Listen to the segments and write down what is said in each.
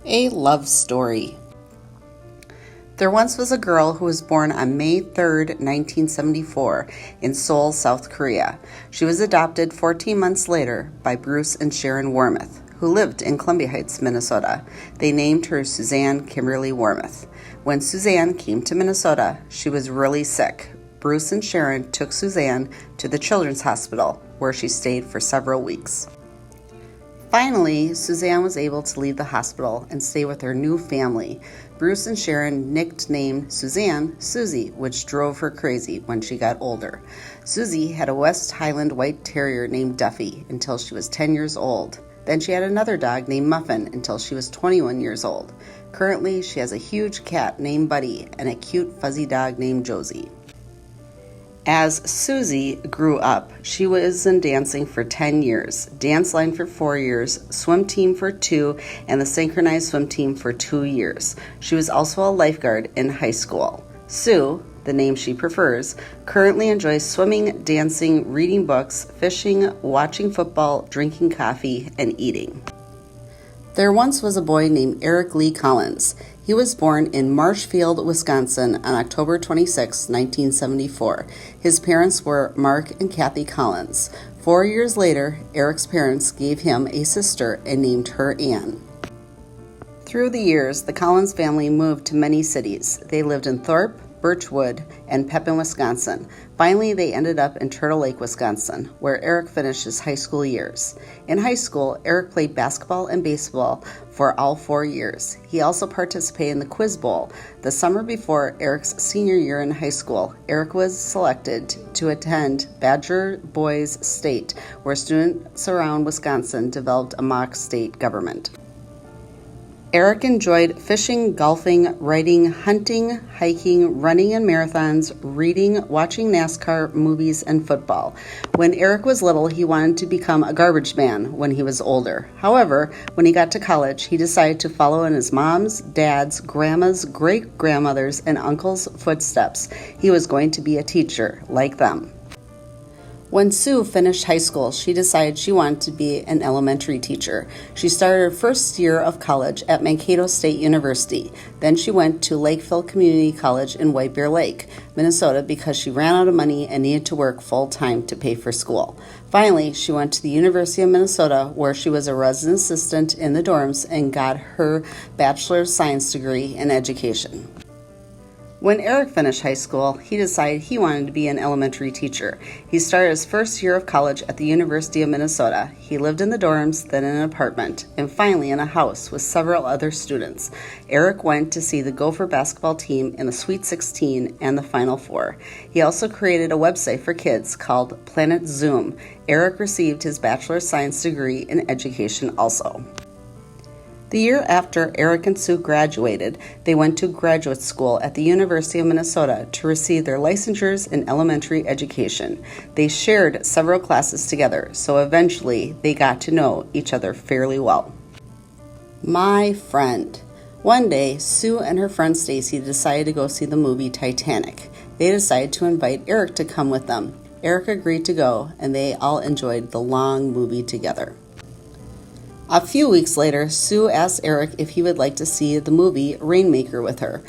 A love story. There once was a girl who was born on May 3rd, 1974, in Seoul, South Korea. She was adopted 14 months later by Bruce and Sharon Wormuth, who lived in Columbia Heights, Minnesota. They named her Suzanne Kimberly Wormuth. When Suzanne came to Minnesota, she was really sick. Bruce and Sharon took Suzanne to the Children's Hospital, where she stayed for several weeks. Finally, Suzanne was able to leave the hospital and stay with her new family. Bruce and Sharon nicknamed Suzanne Susie, which drove her crazy when she got older. Susie had a West Highland White Terrier named Duffy until she was 10 years old. Then she had another dog named Muffin until she was 21 years old. Currently, she has a huge cat named Buddy and a cute fuzzy dog named Josie. As Susie grew up, she was in dancing for 10 years, dance line for 4 years, swim team for 2, and the synchronized swim team for 2 years. She was also a lifeguard in high school. Sue, the name she prefers, currently enjoys swimming, dancing, reading books, fishing, watching football, drinking coffee, and eating. There once was a boy named Eric Lee Collins. He was born in Marshfield, Wisconsin on October 26, 1974. His parents were Mark and Kathy Collins. 4 years later, Eric's parents gave him a sister and named her Anne. Through the years, the Collins family moved to many cities. They lived in Thorpe, Birchwood, and Pepin, Wisconsin. Finally, they ended up in Turtle Lake, Wisconsin, where Eric finished his high school years. In high school, Eric played basketball and baseball for all 4 years. He also participated in the Quiz Bowl. The summer before Eric's senior year in high school, Eric was selected to attend Badger Boys State, where students around Wisconsin developed a mock state government. Eric enjoyed fishing, golfing, writing, hunting, hiking, running and marathons, reading, watching NASCAR, movies, and football. When Eric was little, he wanted to become a garbage man when he was older. However, when he got to college, he decided to follow in his mom's, dad's, grandma's, great-grandmother's, and uncle's footsteps. He was going to be a teacher like them. When Sue finished high school, she decided she wanted to be an elementary teacher. She started her first year of college at Mankato State University. Then she went to Lakeville Community College in White Bear Lake, Minnesota, because she ran out of money and needed to work full-time to pay for school. Finally, she went to the University of Minnesota, where she was a resident assistant in the dorms and got her bachelor's of science degree in education. When Eric finished high school, he decided he wanted to be an elementary teacher. He started his first year of college at the University of Minnesota. He lived in the dorms, then in an apartment, and finally in a house with several other students. Eric went to see the Gopher basketball team in the Sweet 16 and the Final Four. He also created a website for kids called Planet Zoom. Eric received his bachelor's of science degree in education also. The year after Eric and Sue graduated, they went to graduate school at the University of Minnesota to receive their licensures in elementary education. They shared several classes together, so eventually they got to know each other fairly well. My friend. One day, Sue and her friend Stacy decided to go see the movie Titanic. They decided to invite Eric to come with them. Eric agreed to go, and they all enjoyed the long movie together. A few weeks later, Sue asked Eric if he would like to see the movie Rainmaker with her.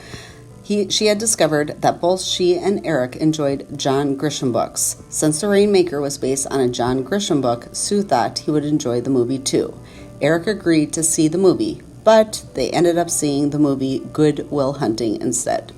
She had discovered that both she and Eric enjoyed John Grisham books. Since The Rainmaker was based on a John Grisham book, Sue thought he would enjoy the movie too. Eric agreed to see the movie, but they ended up seeing the movie Good Will Hunting instead.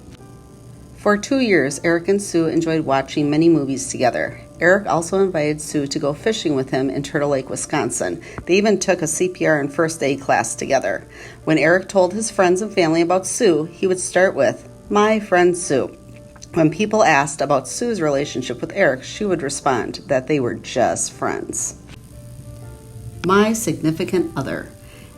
For 2 years, Eric and Sue enjoyed watching many movies together. Eric also invited Sue to go fishing with him in Turtle Lake, Wisconsin. They even took a CPR and first aid class together. When Eric told his friends and family about Sue, he would start with, "My friend Sue." When people asked about Sue's relationship with Eric, she would respond that they were just friends. My significant other.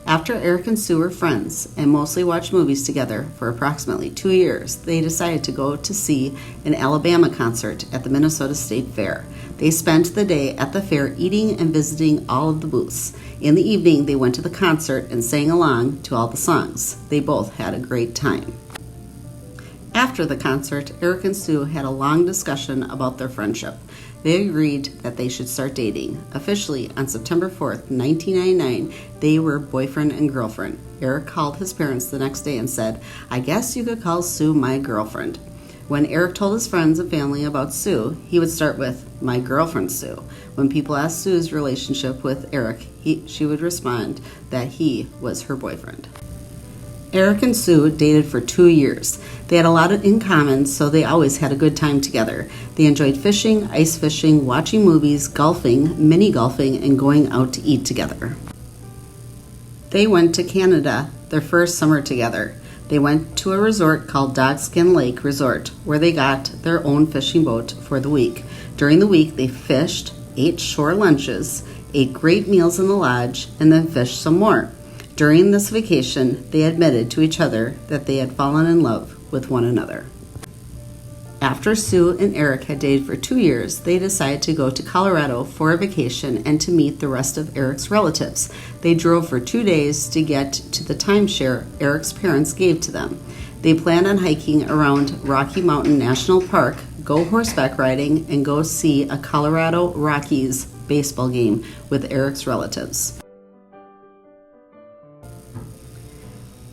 After Eric and Sue were friends and mostly watched movies together for approximately 2 years, they decided to go to see an Alabama concert at the Minnesota State Fair. They spent the day at the fair eating and visiting all of the booths. In the evening, they went to the concert and sang along to all the songs. They both had a great time. After the concert, Eric and Sue had a long discussion about their friendship. They agreed that they should start dating. Officially, on September 4th, 1999, they were boyfriend and girlfriend. Eric called his parents the next day and said, "I guess you could call Sue my girlfriend." When Eric told his friends and family about Sue, he would start with, "My girlfriend Sue." When people asked Sue's relationship with Eric, she would respond that he was her boyfriend. Eric and Sue dated for 2 years. They had a lot in common, so they always had a good time together. They enjoyed fishing, ice fishing, watching movies, golfing, mini golfing, and going out to eat together. They went to Canada their first summer together. They went to a resort called Dogskin Lake Resort, where they got their own fishing boat for the week. During the week, they fished, ate shore lunches, ate great meals in the lodge, and then fished some more. During this vacation, they admitted to each other that they had fallen in love with one another. After Sue and Eric had dated for 2 years, they decided to go to Colorado for a vacation and to meet the rest of Eric's relatives. They drove for 2 days to get to the timeshare Eric's parents gave to them. They planned on hiking around Rocky Mountain National Park, go horseback riding, and go see a Colorado Rockies baseball game with Eric's relatives.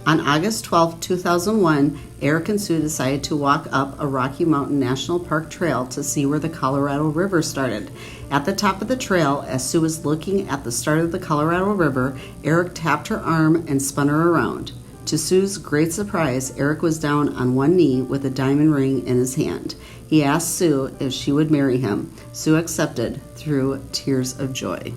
On August 12, 2001, Eric and Sue decided to walk up a Rocky Mountain National Park trail to see where the Colorado River started. At the top of the trail, as Sue was looking at the start of the Colorado River, Eric tapped her arm and spun her around. To Sue's great surprise, Eric was down on one knee with a diamond ring in his hand. He asked Sue if she would marry him. Sue accepted through tears of joy.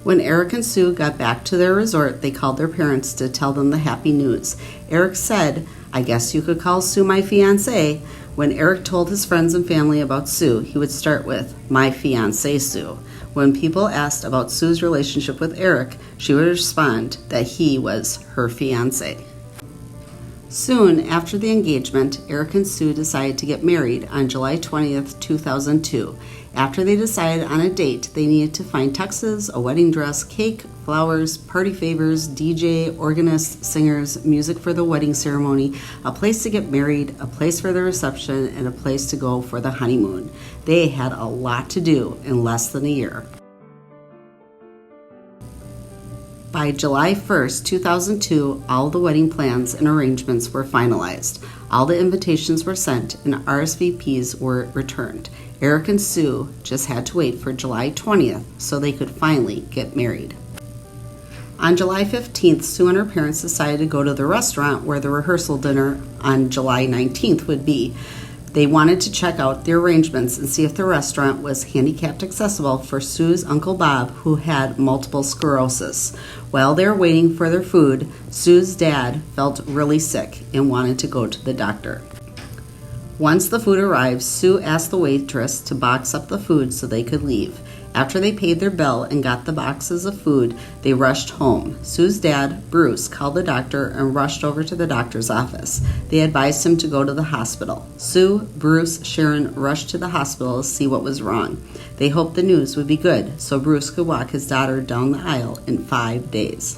When Eric and Sue got back to their resort, they called their parents to tell them the happy news. Eric said, "I guess you could call Sue my fiancée." When Eric told his friends and family about Sue, he would start with, "My fiancée Sue." When people asked about Sue's relationship with Eric, she would respond that he was her fiancé. Soon after the engagement, Eric and Sue decided to get married on July 20th, 2002. After they decided on a date, they needed to find tuxes, a wedding dress, cake, flowers, party favors, DJ, organist, singers, music for the wedding ceremony, a place to get married, a place for the reception, and a place to go for the honeymoon. They had a lot to do in less than a year. By July 1st, 2002, all the wedding plans and arrangements were finalized. All the invitations were sent and RSVPs were returned. Eric and Sue just had to wait for July 20th so they could finally get married. On July 15th, Sue and her parents decided to go to the restaurant where the rehearsal dinner on July 19th would be. They wanted to check out the arrangements and see if the restaurant was handicapped accessible for Sue's Uncle Bob, who had multiple sclerosis. While they were waiting for their food, Sue's dad felt really sick and wanted to go to the doctor. Once the food arrived, Sue asked the waitress to box up the food so they could leave. After they paid their bill and got the boxes of food, they rushed home. Sue's dad, Bruce, called the doctor and rushed over to the doctor's office. They advised him to go to the hospital. Sue, Bruce, Sharon rushed to the hospital to see what was wrong. They hoped the news would be good, so Bruce could walk his daughter down the aisle in 5 days.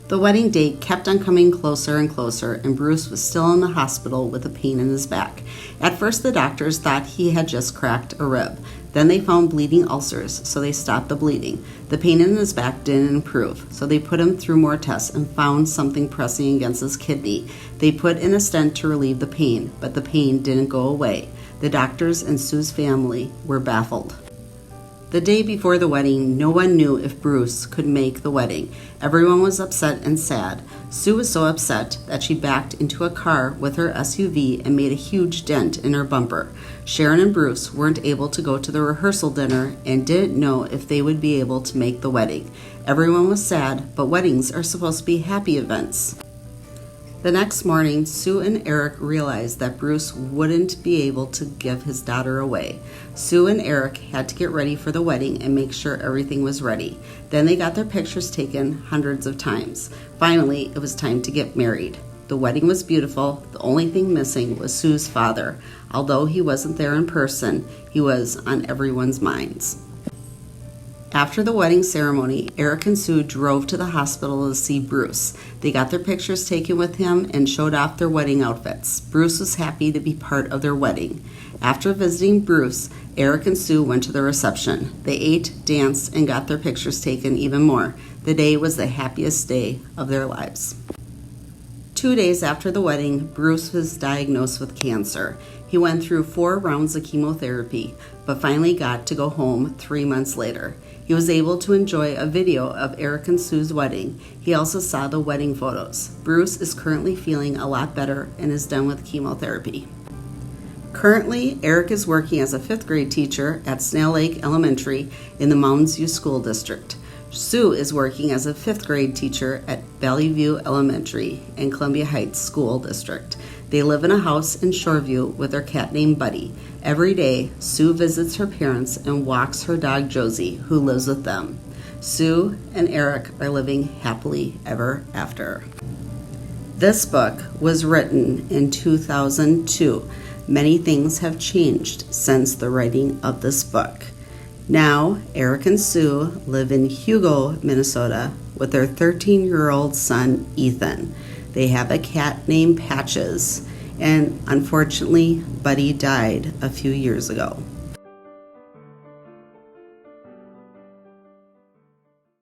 The wedding date kept on coming closer and closer, and Bruce was still in the hospital with a pain in his back. At first, the doctors thought he had just cracked a rib. Then they found bleeding ulcers, so they stopped the bleeding. The pain in his back didn't improve, so they put him through more tests and found something pressing against his kidney. They put in a stent to relieve the pain, but the pain didn't go away. The doctors and Sue's family were baffled. The day before the wedding, no one knew if Bruce could make the wedding. Everyone was upset and sad. Sue was so upset that she backed into a car with her SUV and made a huge dent in her bumper. Sharon and Bruce weren't able to go to the rehearsal dinner and didn't know if they would be able to make the wedding. Everyone was sad, but weddings are supposed to be happy events. The next morning, Sue and Eric realized that Bruce wouldn't be able to give his daughter away. Sue and Eric had to get ready for the wedding and make sure everything was ready. Then they got their pictures taken hundreds of times. Finally, it was time to get married. The wedding was beautiful. The only thing missing was Sue's father. Although he wasn't there in person, he was on everyone's minds. After the wedding ceremony, Eric and Sue drove to the hospital to see Bruce. They got their pictures taken with him and showed off their wedding outfits. Bruce was happy to be part of their wedding. After visiting Bruce, Eric and Sue went to the reception. They ate, danced, and got their pictures taken even more. The day was the happiest day of their lives. 2 days after the wedding, Bruce was diagnosed with cancer. He went through 4 rounds of chemotherapy, but finally got to go home 3 months later. He was able to enjoy a video of Eric and Sue's wedding. He also saw the wedding photos. Bruce is currently feeling a lot better and is done with chemotherapy. Currently, Eric is working as a 5th grade teacher at Snail Lake Elementary in the Mounds View School District. Sue is working as a 5th grade teacher at Valley View Elementary in Columbia Heights School District. They live in a house in Shoreview with their cat named Buddy. Every day, Sue visits her parents and walks her dog Josie, who lives with them. Sue and Eric are living happily ever after. This book was written in 2002. Many things have changed since the writing of this book. Now, Eric and Sue live in Hugo, Minnesota, with their 13-year-old son, Ethan. They have a cat named Patches, and unfortunately, Buddy died a few years ago.